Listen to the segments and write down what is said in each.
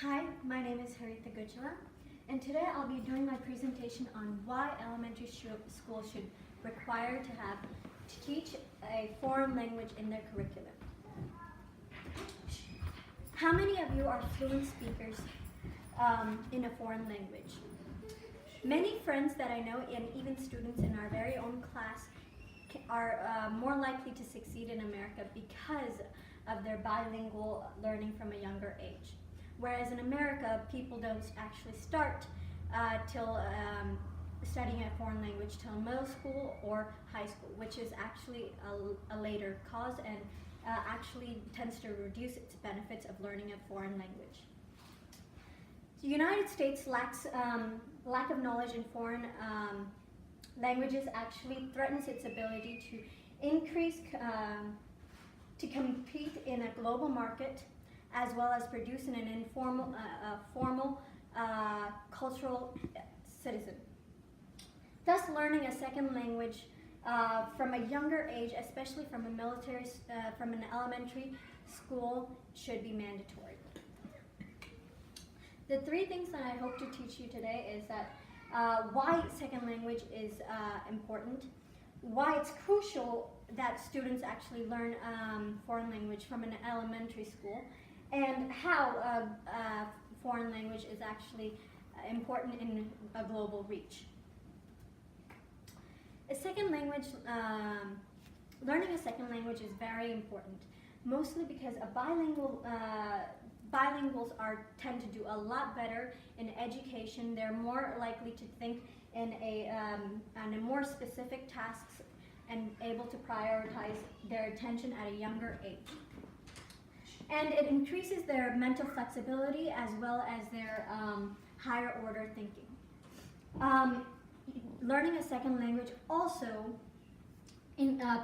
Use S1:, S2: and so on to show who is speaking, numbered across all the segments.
S1: Hi, my name is Haritha Gujjula, and today I'll be doing my presentation on why elementary schools should require to teach a foreign language in their curriculum. How many of you are fluent speakers in a foreign language? Many friends that I know, and even students in our very own class, are more likely to succeed in America because of their bilingual learning from a younger age. Whereas in America, people don't actually start till studying a foreign language till middle school or high school, which is actually a later cause and actually tends to reduce its benefits of learning a foreign language. The United States lack of knowledge in foreign languages actually threatens its ability to increase, to compete in a global market, as well as produce an informal, formal cultural citizen. Thus, learning a second language from a younger age, especially from from an elementary school, should be mandatory. The three things that I hope to teach you today is that why second language is important, why it's crucial that students actually learn foreign language from an elementary school, and how foreign language is actually important in a global reach. A second language, learning a second language is very important, mostly because bilinguals tend to do a lot better in education. They're more likely to think in a more specific tasks and able to prioritize their attention at a younger age. And it increases their mental flexibility as well as their higher order thinking. Learning a second language also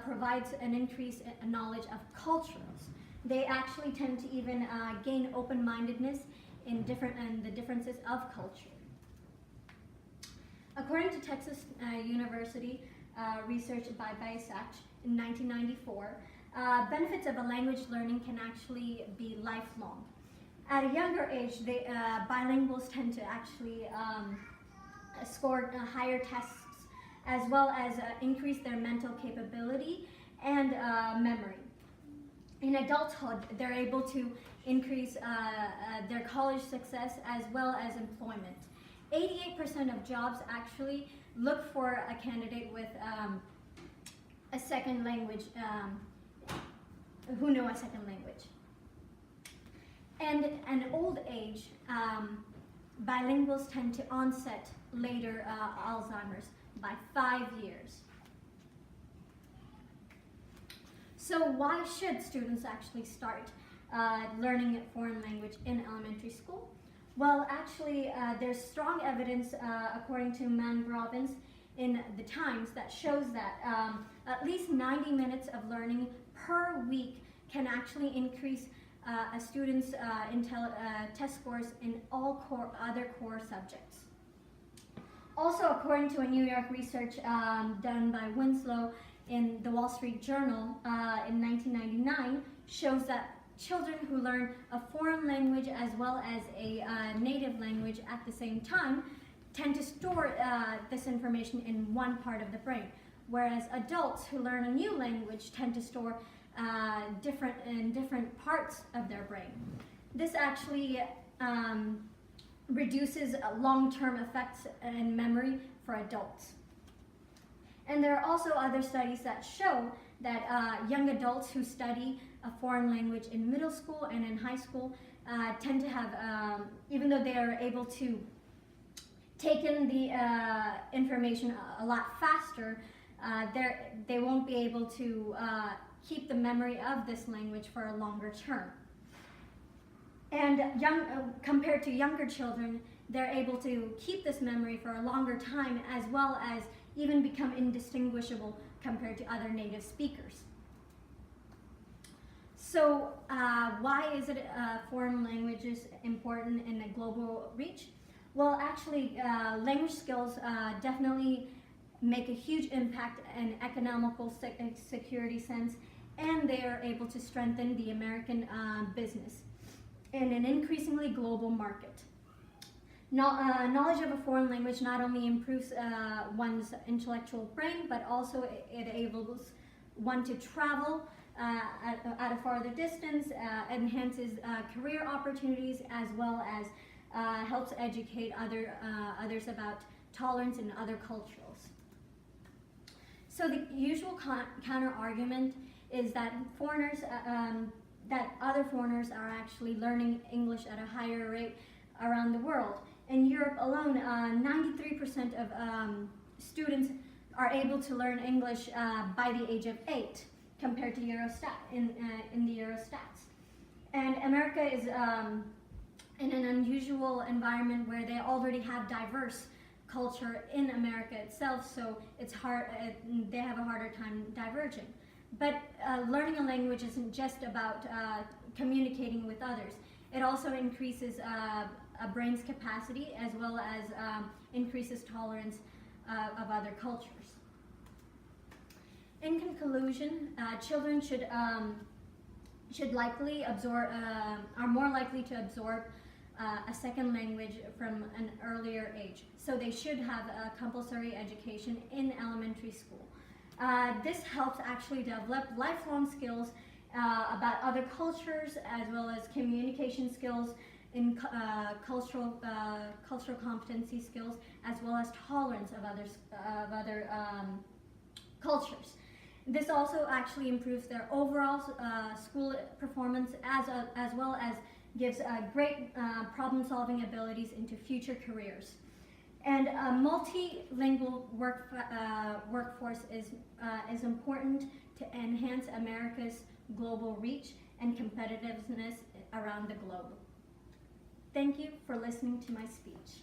S1: provides an increase in knowledge of cultures. They actually tend to even gain open-mindedness in the differences of culture. According to Texas University research by Baisach in 1994, benefits of a language learning can actually be lifelong. At a younger age, bilinguals tend to actually score higher tests, as well as increase their mental capability and memory. In adulthood, they're able to increase their college success as well as employment. 88% of jobs actually look for a candidate with a second language, who know a second language. And an old age, bilinguals tend to onset later Alzheimer's by 5 years. So why should students actually start learning a foreign language in elementary school? Well, actually, there's strong evidence, according to Mann-Robbins in the Times, that shows that at least 90 minutes of learning per week can actually increase a student's test scores in all other core subjects. Also, according to a New York research done by Winslow in the Wall Street Journal in 1999, shows that children who learn a foreign language as well as a native language at the same time tend to store this information in one part of the brain, whereas adults who learn a new language tend to store different parts of their brain. This actually reduces long-term effects in memory for adults. And there are also other studies that show that young adults who study a foreign language in middle school and in high school tend to have, even though they are able to take in the information a lot faster, they won't be able to keep the memory of this language for a longer term. And compared to younger children, they're able to keep this memory for a longer time, as well as even become indistinguishable compared to other native speakers. So why is it foreign languages important in a global reach? Well, actually, language skills definitely make a huge impact in economical security sense, and they are able to strengthen the American business. in an increasingly global market. Knowledge of a foreign language not only improves one's intellectual brain, but also it enables one to travel at a farther distance, enhances career opportunities, as well as helps educate others about tolerance in other cultures. So the usual counter argument is that other foreigners are actually learning English at a higher rate around the world. In Europe alone, 93% of students are able to learn English by the age of 8, compared to in the Eurostats. And America is in an unusual environment where they already have diverse culture in America itself, so it's hard. They have a harder time diverging. But learning a language isn't just about communicating with others. It also increases a brain's capacity, as well as increases tolerance of other cultures. In conclusion, children are more likely to absorb a second language from an earlier age. So they should have a compulsory education in elementary school. This helps actually develop lifelong skills about other cultures, as well as communication skills, in cultural competency skills, as well as tolerance of other cultures. This also actually improves their overall school performance, as well as gives great problem-solving abilities into future careers. And a multilingual workforce is important to enhance America's global reach and competitiveness around the globe. Thank you for listening to my speech.